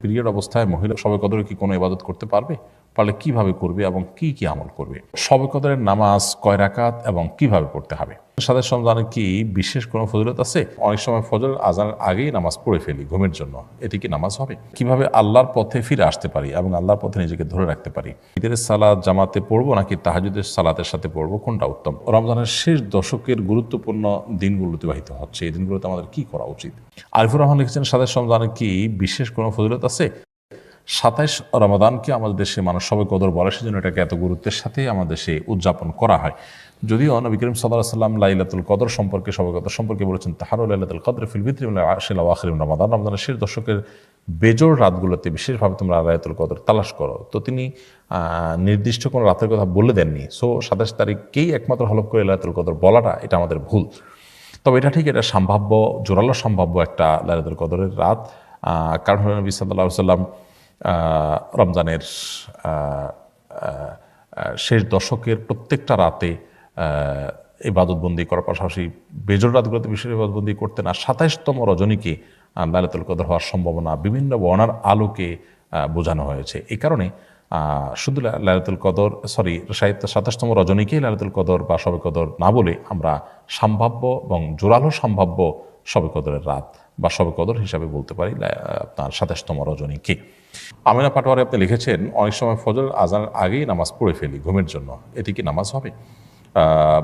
Period অবস্থায় মহিলা শবে কদরে কি কোনো ইবাদত করতে পারবে? পারলে কিভাবে করবে এবং কি কি আমল করবে? শবে কদরের নামাজ কয় রাকাত এবং কিভাবে পড়তে হবে? সাদের রমজানে কি বিশেষ কোনো ফজিলত আছে? অনেক সময় ফজর আজানের আগেই নামাজ পড়ে ফেলি ঘুমের জন্য, এটি কি নামাজ হবে? কিভাবে আল্লাহর পথে ফিরে আসতে পারি এবং আল্লাহর পথে নিজেকে ধরে রাখতে পারি? ঈদের সালাত জামাতে পড়বো নাকি তাহাজ্জুদের সালাতের সাথে পড়বো, কোনটা উত্তম? রমজানের শেষ দশকের গুরুত্বপূর্ণ দিনগুলো অতিবাহিত হচ্ছে, এই দিনগুলোতে আমাদের কি করা উচিত? আরিফুর রহমান লিখেছেন, সাদের রমজানে কি বিশেষ কোনো ফজিলত আছে? ২৭ রমাদানকে আমাদের দেশে মানুষ শবে কদর বলে, সেজন্য এটাকে এত গুরুত্বের সাথে আমাদের দেশে উদযাপন করা হয়। যদিও নবী করিম সাল্লাল্লাহু আলাইহি ওয়াসাল্লাম লাইলাতুল কদর সম্পর্কে, শবে কদর সম্পর্কে বলেছেন, তাহারু লাইলাতুল কদর ফিল বিত্রি মিনাল আশরিল আওয়াখির মিন রমাদান, রমজানের শেষ দশকের বেজোড় রাতগুলোতে বিশেষভাবে তোমরা লাইলাতুল কদর তালাশ করো। তো তিনি নির্দিষ্ট কোনো রাতের কথা বলে দেননি। সো ২৭ তারিখকেই একমাত্র হলফ করে লাইলাতুল কদর বলাটা এটা আমাদের ভুল। তবে এটা ঠিক, এটা সম্ভাব্য, জোরালো সম্ভাব্য একটা লাইলাতুল কদরের রাত। কারণ হলো নবী সাল্লাল্লাহু আলাইহি ওয়াসাল্লাম রমজানের শেষ দশকের প্রত্যেকটা রাতে ইবাদতবন্দি করার পাশাপাশি বেজোর রাতগুলোতে বিশেষ ইবাদতবন্দি করতেন। আর ২৭তম রজনীকে লাইলাতুল কদর হওয়ার সম্ভাবনা বিভিন্ন বর্ণার আলোকে বোঝানো হয়েছে। এই কারণে শুধু লাইলাতুল কদর ২৭তম রজনীকেই লাইলাতুল কদর বা শবে কদর না বলে আমরা সম্ভাব্য এবং জোরালো সম্ভাব্য শবে কদরের রাত বা শবে কদর হিসাবে বলতে পারি আপনার ২৭তম রজনীকে। আমিনা পাটোয়ারি আপনি লিখেছেন, অনেক সময় ফজর আজানের আগেই নামাজ পড়ে ফেলি ঘুমের জন্য, এটি কি নামাজ হবে?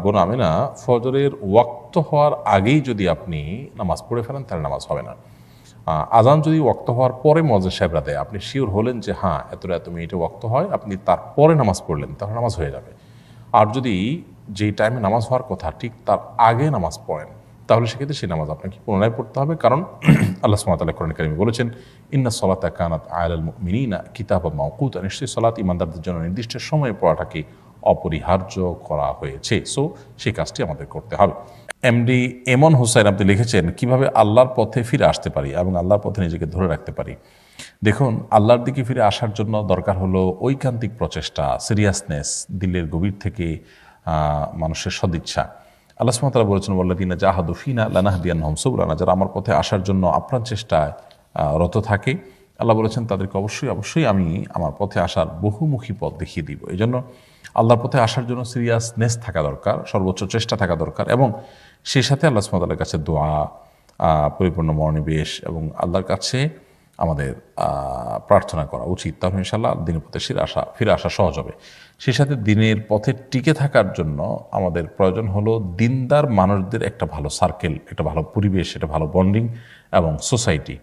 বোন আমিনা, ফজরের ওয়াক্ত হওয়ার আগেই যদি আপনি নামাজ পড়ে ফেলেন তাহলে নামাজ হবে না। আজান যদি ওয়াক্ত হওয়ার পরে মুয়াজ্জিন সাহেবরা দেয়, আপনি শিওর হলেন যে হ্যাঁ এতটা এত মিনিটে ওয়াক্ত হয়, আপনি তারপরে নামাজ পড়লেন, তাহলে নামাজ হয়ে যাবে। আর যদি যেই টাইমে নামাজ হওয়ার কথা ঠিক তার আগে নামাজ পড়েন, তাহলে সেক্ষেত্রে সেই নামাজ আপনাকে পুনরায় পড়তে হবে। কারণ আল্লাহ সুবহানাহু ওয়া তাআলা কোরআন কারীমে বলেছেন, ইন্না সলাতা কানাত আলাল মুমিনিনা কিতাবাম মাওকুতা, নিশ্চয়ই সালাত ইমানদারদের জন্য নির্দিষ্ট সময়ে পড়াটাকে অপরিহার্য করা হয়েছে। সো সেই কাজটি আমাদের করতে হবে। এমডি এমন হোসাইন আপনি লিখেছেন, কিভাবে আল্লাহর পথে ফিরে আসতে পারি এবং আল্লাহর পথে নিজেকে ধরে রাখতে পারি? দেখুন, আল্লাহর দিকে ফিরে আসার জন্য দরকার হলো ঐকান্তিক প্রচেষ্টা, সিরিয়াসনেস, দিলের গভীর থেকে মানুষের সদিচ্ছা। আল্লাহ সুবহানাহু ওয়া তাআলা বলেছেন, ওয়াল্লাযীনা জাহাদু ফীনা লানাহদিয়ান্নাহুম সুবুলানা, যারা আমার পথে আসার জন্য আপ্রাণ চেষ্টায় রত থাকে, আল্লাহ বলেছেন তাদেরকে অবশ্যই আমি আমার পথে আসার বহুমুখী পথ দেখিয়ে দিব। এই জন্য আল্লাহর পথে আসার জন্য সিরিয়াসনেস থাকা দরকার, সর্বোচ্চ চেষ্টা থাকা দরকার, এবং সেই সাথে আল্লাহ সুবহানাহু ওয়া তাআলার কাছে দোয়া, পরিপূর্ণ মনোনিবেশ এবং আল্লাহর কাছে আমাদের প্রার্থনা করা উচিত। তাহলে ইনশাআল্লাহ দিনের পথে ফিরে আসা সহজ হবে। সেই সাথে দিনের পথে টিকে থাকার জন্য আমাদের প্রয়োজন হলো দিনদার মানুষদের একটা ভালো সার্কেল, একটা ভালো পরিবেশ, একটা ভালো বন্ডিং এবং সোসাইটি।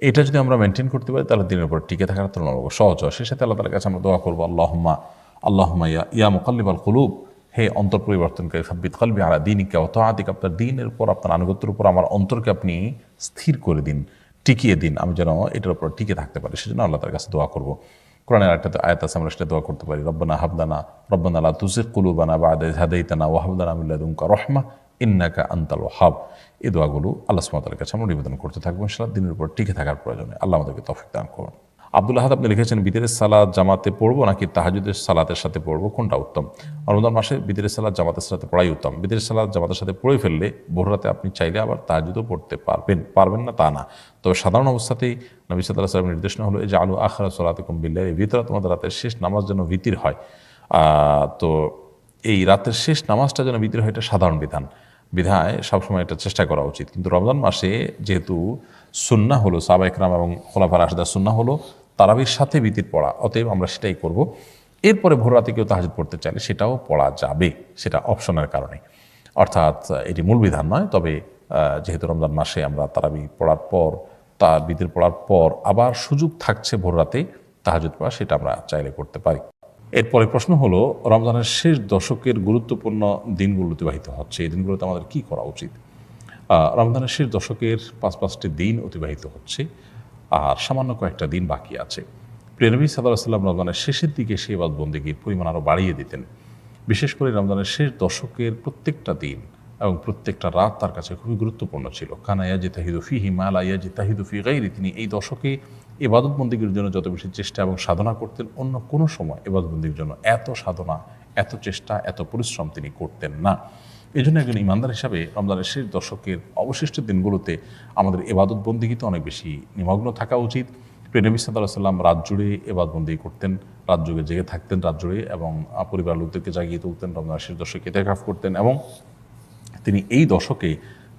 এটা যদি আমরা মেনটেন করতে পারি তাহলে দিনের উপর টিকে থাকার তুলনামূলক সহজ হয়। সেই সাথে আল্লাহ তাআলার কাছে আমরা দোয়া করবো, আল্লাহুম্মা ইয়া মুকাল্লিবাল কুলুব, হে অন্তর পরিবর্তনকারী, সাব্বিত কলবি আলা দীনিকা ওয়া তাআতিকা, আপনার দ্বীনের উপর, আপনার আনুগত্যের উপর আমার অন্তরকে আপনি স্থির করে দিন, টিকিয়ে দিন, আমি যেন এটার উপর টিকে থাকতে পারি। সেজন্য আল্লাহ তার কাছে দোয়া করব। কোরআনের একটা আয়াত আছে, আমরা সেটা দোয়া করতে পারি, রব্বানা লা তুযিগ কুলুবানা বা'দা ইয হাদাইতানা ওয়া হাব লানা মিন লাদুনকা রাহমা ইন্নাকা আনতাল ওয়াহ্হাব। এই দোয়াগুলো আল্লাহ সুবহানাহু ওয়া তাআলার কাছে আমরা নিবেদন করতে থাকবো ইনশাআল্লাহ, দিনের উপর টিকে থাকার প্রয়োজনে। আল্লাহ আমাদেরকে তৌফিক দান করুন। আব্দুল আহাদ আপনি লিখেছেন, বিতরের সালাত জামাতে পড়বো নাকি তাহাজ্জুদের সালাতের সাথে পড়বো, কোনটা উত্তম? রমজান মাসে বিতরের সালাত জামাতের সাথে পড়াই উত্তম। বিতরের সালাত জামাতের সাথে পড়ে ফেললে ভোর রাতে আপনি চাইলে আবার তাহাজ্জুদও পড়তে পারবেন না তা না। তবে সাধারণ অবস্থাতেই নবী সাল্লাল্লাহু আলাইহি ওয়াসাল্লামের নির্দেশনা হলো, এই যে আলু আখিরা সালাতিকুম বিল্লাইল, ভিতরে তোমাদের রাতের শেষ নামাজ যেন ভিতির হয়। তো এই রাতের শেষ নামাজটা যেন ভিতির হয়, এটা সাধারণ বিধায় সবসময় এটা চেষ্টা করা উচিত। কিন্তু রমজান মাসে যেহেতু সুন্নাহ হলো, সাহাবা ইকরাম এবং খোলাফায়ে রাশিদিন সুন্নাহ হলো তারাবির সাথে ভিতির পড়া, অতএব আমরা সেটাই করব। এরপরে ভোর রাতে কেউ তাহাজ্জুদ পড়তে চাইলে সেটাও পড়া যাবে, সেটা অপশনের কারণে, অর্থাৎ এটি মূল বিধান নয়। তবে যেহেতু রমজান মাসে আমরা তারাবি পড়ার পর, ভিতির পড়ার পর আবার সুযোগ থাকছে ভোর রাতে তাহাজ্জুদ পড়া, সেটা আমরা চাইলে করতে পারি। এরপরে প্রশ্ন হলো, রমজানের শেষ দশকের গুরুত্বপূর্ণ দিনগুলো অতিবাহিত হচ্ছে, এই দিনগুলোতে আমাদের কি করা উচিত? রমজানের শেষ দশকের ৫টি দিন অতিবাহিত হচ্ছে, আর সামান্য কয়েকটা দিন বাকি আছে। প্রিয় নবী সাল্লাল্লাহু আলাইহি ওয়াসাল্লাম রমজানের শেষের দিকে সেই ইবাদত-বন্দেগীর পরিমাণ আরও বাড়িয়ে দিতেন। বিশেষ করে রমজানের শেষ দশকের প্রত্যেকটা দিন এবং প্রত্যেকটা রাত তার কাছে খুবই গুরুত্বপূর্ণ ছিল। কানা ইয়াজতাহিদু ফীহি মা লা ইয়াজতাহিদু ফী গায়রি, তিনি এই দশকে ইবাদত-বন্দেগীর জন্য যত বেশি চেষ্টা এবং সাধনা করতেন, অন্য কোনো সময় ইবাদত-বন্দেগীর জন্য এত সাধনা, এত চেষ্টা, এত পরিশ্রম তিনি করতেন না। এই জন্য একজন ইমানদার হিসাবে রমজানের শেষ দশকের অবশিষ্ট দিনগুলোতে আমাদের ইবাদত-বন্দেগীতে অনেক বেশি নিমগ্ন থাকা উচিত। নবী সাল্লাল্লাহু আলাইহি ওয়াসাল্লাম রাত জুড়ে ইবাদতবন্দি করতেন, রাত জুড়ে জেগে থাকতেন রাত জুড়ে, এবং পরিবার লোকদেরকে জাগিয়ে তুলতেন, রমজানের শেষ দশকে ইতিকাফ করতেন, এবং তিনি এই দশকে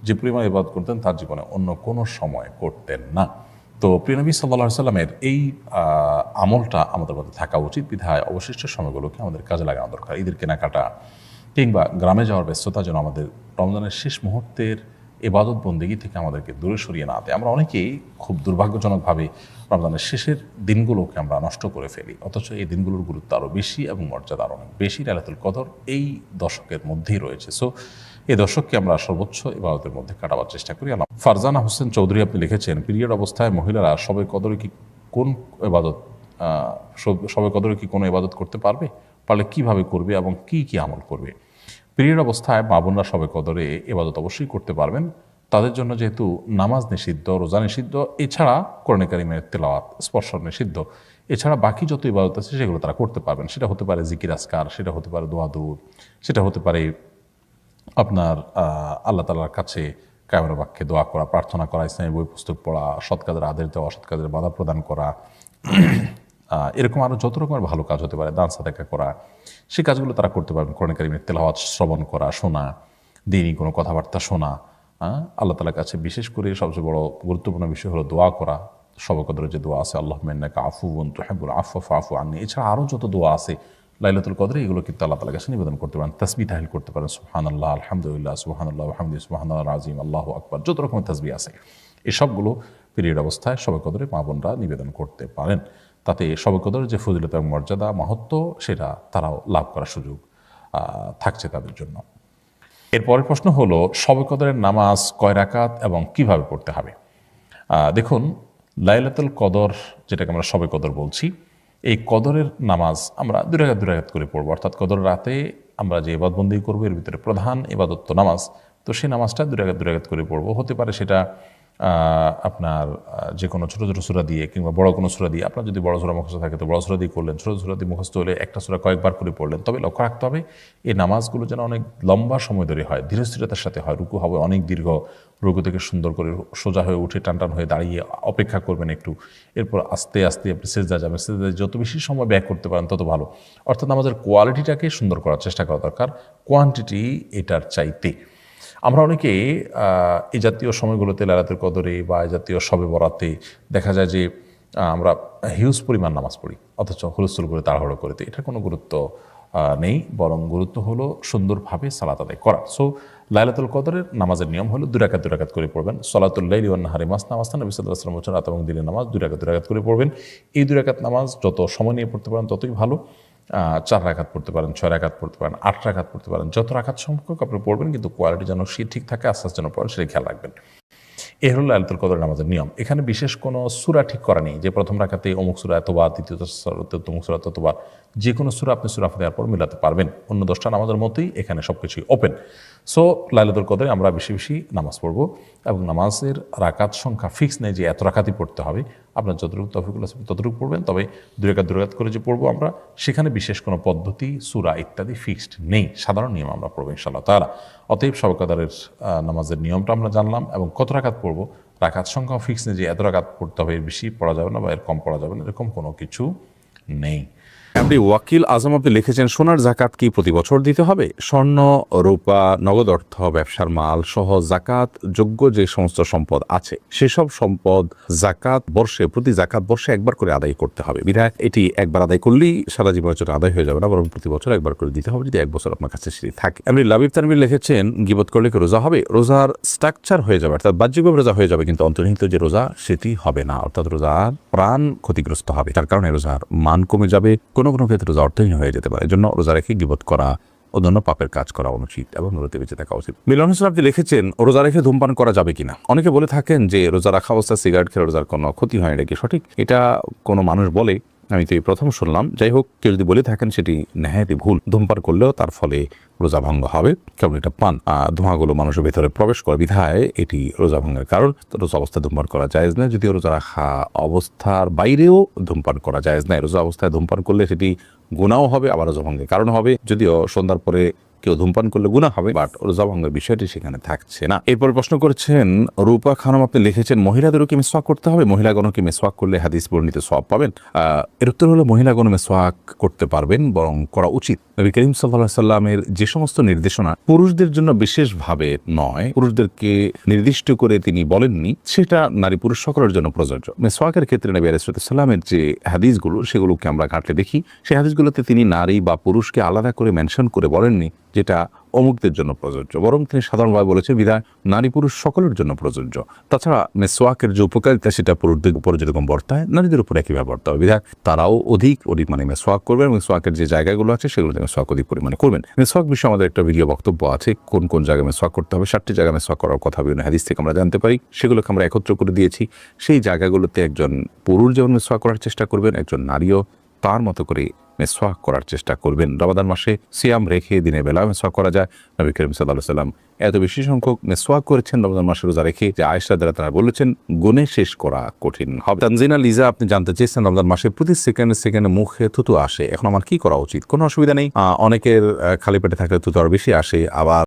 যে পরিমাণ ইবাদত করতেন তার জীবনে অন্য কোনো সময় করতেন না। তো প্রিয় নবী সাল্লাল্লাহু আলাইহি ওয়াসাল্লামের এই আমলটা আমাদের মধ্যে থাকা উচিত। বিধায় অবশিষ্ট সময়গুলোকে আমাদের কাজে লাগানো দরকার। ঈদের কেনাকাটা কিংবা গ্রামে যাওয়ার ব্যস্ততা যেন আমাদের রমজানের শেষ মুহূর্তের ইবাদত বন্দেগী থেকে আমাদেরকে দূরে সরিয়ে না দেয়। আমরা অনেকেই খুব দুর্ভাগ্যজনকভাবে রমজানের শেষের দিনগুলোকে আমরা নষ্ট করে ফেলি, অথচ এই দিনগুলোর গুরুত্ব আরও বেশি এবং মর্যাদা আরও অনেক বেশি। লাইলাতুল কদর এই দশকের মধ্যেই রয়েছে। সো এই দশককে আমরা সর্বোচ্চ ইবাদতের মধ্যে কাটাবার চেষ্টা করি। ফারজানা হোসেন চৌধুরী আপনি লিখেছেন, পিরিয়ড অবস্থায় মহিলারা সবে কদরে কি কোন ইবাদত সবে কদরে কি কোনো ইবাদত করতে পারবে? পারলে কিভাবে করবে এবং কি কি আমল করবে? পিরিয়ড অবস্থায় মা বোনরা সবে কদরে ইবাদত অবশ্যই করতে পারবেন। তাদের জন্য যেহেতু নামাজ নিষিদ্ধ, রোজা নিষিদ্ধ, এছাড়া কোরআনে কারিমের তেলাওয়াত স্পর্শ নিষিদ্ধ, এছাড়া বাকি যত ইবাদত আছে সেগুলো তারা করতে পারবেন। সেটা হতে পারে জিকির আসকার, সেটা হতে পারে দোয়া দুরূদ, সেটা হতে পারে আপনার আল্লাহ তাআলার কাছে কায়মের বাক্যে দোয়া করা, প্রার্থনা করা, ইসলামী বই পুস্তক পড়া, সৎ কাজের আদেশ দেওয়া, অসৎ কাজের বাধা প্রদান করা, এরকম আরও যত রকমের ভালো কাজ হতে পারে, দান সাদাকা করা, সেই কাজগুলো তারা করতে পারবেন। কোরআন কারিমের তেলাওয়াত শ্রবণ করা, শোনা, দিনই কোনো কথাবার্তা শোনা, আল্লাহ তাআলার কাছে বিশেষ করে সবচেয়ে বড় গুরুত্বপূর্ণ বিষয় হলো দোয়া করা। শবে কদরের যে দোয়া আছে, আল্লাহুম্মা ইন্নাকা আফুউন তুহিব্বুল আফওয়া ফাআফু আন্নী, এছাড়া আরও যত দোয়া আছে লাইলাতুল কদরে, এগুলো কিন্তু আল্লাহ তাআলার কাছে নিবেদন করতে পারেন। তাসবিহ তাহলিল করতে পারেন, সুবহানাল্লাহ, আলহামদুলিল্লাহ, সুবহানাল্লাহ ওয়া বিহামদিহি, সুবহানাল্লাহিল আযীম, আল্লাহু আকবার, যত রকমের তাসবিহ আছে এসবগুলো পিরিয়ড অবস্থায় শবে কদরে মা বোনরা নিবেদন করতে পারেন। তাতে শবে কদরের যে ফজিলত এবং মর্যাদা, মাহাত্ম্য, সেটা তারাও লাভ করার সুযোগ থাকছে তাদের জন্য। এরপরের প্রশ্ন হলো, শবে কদরের নামাজ কয় রাকাত এবং কিভাবে পড়তে হবে? দেখুন, লাইলাতুল কদর যেটাকে আমরা শবে কদর বলছি, এই কদরের নামাজ আমরা দুই রাকাত করে পড়বো। অর্থাৎ কদর রাতে আমরা যে ইবাদতবন্দি করবো এর ভিতরে প্রধান ইবাদত তো নামাজ, তো সেই নামাজটা দুই রাকাত করে পড়বো। হতে পারে সেটা আপনার যে কোনো ছোটো ছোটো সূরা দিয়ে কিংবা বড় কোনো সূরা দিয়ে, আপনার যদি বড় সূরা মুখস্থ থাকে তো বড় সূরা দিয়ে করলেন, ছোটো সূরা দিয়ে মুখস্থ হলে একটা সূরা কয়েকবার করে পড়লেন। তবে লক্ষ্য রাখতে হবে এই নামাজগুলো যেন অনেক লম্বা সময় ধরে হয়, ধীরস্থিরতার সাথে হয়। রুকু হবে অনেক দীর্ঘ, রুকু থেকে সুন্দর করে সোজা হয়ে উঠে টান হয়ে দাঁড়িয়ে অপেক্ষা করবেন একটু, এরপর আস্তে আস্তে আপনি সেজদা যাবেন। সেজদা যত বেশি সময় ব্যয় করতে পারেন তত ভালো। অর্থাৎ নামাজের কোয়ালিটিটাকে সুন্দর করার চেষ্টা করা দরকার, কোয়ান্টিটি এটার চাইতে। আমরা অনেকে এই জাতীয় সময়গুলোতে লাইলাতুল কদরে বা এই জাতীয় শবে বরাতে দেখা যায় যে আমরা হিউজ পরিমাণ নামাজ পড়ি, অথচ হুলস্থুল করে তাড়াহুড়ো করে। তো এটার কোনো গুরুত্ব নেই, বরং গুরুত্ব হলো সুন্দরভাবে সালাত আদায় করা। সো লাইলাতুল কদরের নামাজের নিয়ম হলো দুই রাকাত করে পড়বেন। সলাতুল লাইলি ওয়ান নাহারি মাসনা মাসনা, নবী সাল্লাল্লাহু আলাইহি ওয়াসাল্লাম বলেছেন রাত এবং দিনের নামাজ দুই রাকাত করে পড়বেন। এই দুই রাকাত নামাজ যত সময় নিয়ে পড়তে পারেন ততই ভালো। 4 রাকাত পড়তে পারেন, 6 রাকাত পড়তে পারেন, 8 রাকাত পড়তে পারেন, যত রাকাত সংখ্যক আপনি পড়বেন, কিন্তু কোয়ালিটি যেন সে ঠিক থাকে, আস্তে যেন পড়েন, সেটা খেয়াল রাখবেন। এ হলো লাইলাতুল কদর নামাজের নিয়ম। এখানে বিশেষ কোনো সূরা ঠিক করা নেই যে প্রথম রাকাতে অমুক সূরা এতবার, দ্বিতীয় সূরাতে অমুক সূরা ততবার। যে কোনো সূরা আপনি সূরা ফাতিহার পর মিলাতে পারবেন। অন্য 10টা নামাজের মতোই এখানে সব কিছুই ওপেন। সো লাইলাতুল কদরে আমরা বেশি বেশি নামাজ পড়বো, এবং নামাজের রাকাত সংখ্যা ফিক্স নেই যে এত রাকাতই পড়তে হবে। আপনার যতটুকু তৌফিকুল আছে ততটুকু পড়বেন। তবে দুই রাকাত করে যে পড়বো আমরা, সেখানে বিশেষ কোনো পদ্ধতি, সূরা ইত্যাদি ফিক্সড নেই, সাধারণ নিয়ম আমরা পড়বো ইনশাআল্লাহ তাআলা। অতএব শবে কদরের নামাজের নিয়মটা আমরা জানলাম, এবং কত রাকাত পড়বো, রাকাত সংখ্যা ফিক্স নেই যে এত রাকাত পড়তে হবে, এর বেশি পড়া যাবে না বা এর কম পড়া যাবে না, এরকম কোনো কিছু নেই। আপনি ওয়াকিল আজম আপনি লিখেছেন, সোনার জাকাত কি প্রতি বছর দিতে হবে? স্বর্ণ, রূপা, নগদ অর্থ, ব্যবসার মাল সহ জাকাত যোগ্য যে সমস্ত সম্পদ আছে সেসব সম্পদ প্রতি জাকাত বর্ষে একবার করে আদায় করতে হবে। বিধায় এটি একবার আদায় করলেই সারা জীবনের জন্য আদায় হয়ে যাবে না, বরং প্রতি বছর একবার করে দিতে হবে, যদি 1 বছর আপনার কাছে সেটি থাকে। আপনি লাবিব তানভীর লিখেছেন, গীবত করলে কি রোজা হবে? রোজার স্ট্রাকচার হয়ে যাবে, অর্থাৎ বাহ্যিকভাবে রোজা হয়ে যাবে, কিন্তু অন্তর্নিহিত যে রোজা সেটি হবে না, অর্থাৎ রোজার প্রাণ ক্ষতিগ্রস্ত হবে। তার কারণে রোজার মান কমে যাবে, কোনো ক্ষেত্রে রোজা অর্থহীন হয়ে যেতে পারে। এজন্য রোজা রেখে গীবত করা, অন্যান্য পাপের কাজ করা অনুচিত এবং রোজাতে বেঁচে থাকা উচিত। মিলন হোসেন আপনি লিখেছেন, রোজা রেখে ধূমপান করা যাবে কিনা? অনেকে বলে থাকেন যে রোজা রাখা অবস্থায় সিগারেট খেলে রোজার কোনো ক্ষতি হয় না, এটা কি সঠিক? এটা কোনো মানুষ বলে, আমি তো এই প্রথম শুনলাম। যাই হোক, কেউ যদি বলে থাকেন সেটি নেহায়েতই ভুল। ধূমপান করলেও তার ফলে রোজা ভঙ্গ হবে, কারণ এটা পান ধোঁয়াগুলো মানুষের ভেতরে প্রবেশ করে, বিধায় এটি রোজা ভঙ্গের কারণ। রোজা অবস্থায় ধূমপান করা জায়েজ নয়, যদিও রোজা রাখা অবস্থার বাইরেও ধূমপান করা জায়েজ নয়। রোজা অবস্থায় ধূমপান করলে সেটি গুনাহও হবে, আবার রোজা ভঙ্গের কারণ হবে। যদিও সন্ধ্যার পরে কেউ ধূমপান করলে গুনাহ হবে, বাট রোজা ভঙ্গের বিষয়টি সেখানে থাকছে না। এরপর প্রশ্ন করেছেন রূপা খানম, আপনি লিখেছেন মহিলাদেরও কি মিসওয়াক করতে হবে, মহিলাগণও কি মিসওয়াক করলে হাদিস বর্ণিত সওয়াব পাবেন? এর উত্তর হলো মহিলাগণ মিসওয়াক করতে পারবেন, বরং করা উচিত। নবী করিম সাল্লাল্লাহু আলাইহি সাল্লামের যে সমস্ত নির্দেশনা পুরুষদের জন্য বিশেষভাবে নয়, পুরুষদেরকে নির্দিষ্ট করে তিনি বলেননি, সেটা নারী পুরুষ সকলের জন্য প্রযোজ্য। মিসওয়াকের ক্ষেত্রে নবী আলাইহিস সালামের যে হাদিসগুলো সেগুলোকে আমরা ঘাটলে দেখি, সেই হাদিসগুলোতে তিনি নারী বা পুরুষকে আলাদা করে মেনশন করে বলেননি যেটা অমুকদের জন্য প্রযোজ্য, বরং তিনি সাধারণভাবে বলেছেন বিধায় নারী পুরুষ সকলের জন্য প্রযোজ্য। তাছাড়া মিসওয়াকের যে উপকারিতা সেটা পুরুষদের উপর যেরকম বর্তায় নারীদের উপর একইভাবে বর্তাবে, বিধায় তারাও অধিক মানে মিসওয়াক করবেন। মিসওয়াকের যে জায়গাগুলো আছে সেগুলোতে মিসওয়াক অধিক পরিমাণে করবেন। মিসওয়াক বিষয়ে আমাদের একটা ভিডিও বক্তব্য আছে, কোন কোন জায়গায় মিসওয়াক করতে হবে, 7টি জায়গায় মিসওয়াক করার কথা বিভিন্ন হাদিস থেকে আমরা জানতে পারি, সেগুলোকে আমরা একত্র করে দিয়েছি। সেই জায়গাগুলোতে একজন পুরুষ যেমন মিসওয়াক করার চেষ্টা করবেন, একজন নারীও তার মতো করে মিসওয়াক করার চেষ্টা করবেন। রমাদান মাসে সিয়াম রেখে দিনের বেলা মিসওয়াক করা যায়। নবী করিম সাল্লাল্লাহু আলাইহি সাল্লাম এত বেশি সংখ্যক মিসওয়াক করেছেন রমাদান মাসে রোজা রেখে যে আয়েশা দ্বারা তারা বলেছেন গুণে শেষ করা কঠিন হবে। তানজিনা লিজা, আপনি জানতে চেয়েছেন রমাদান মাসে প্রতি সেকেন্ডে মুখে থুতু আসে, এখন আমার কি করা উচিত? কোনো অসুবিধা নেই, অনেকের খালি পেটে থাকলে থুতু আরো বেশি আসে, আবার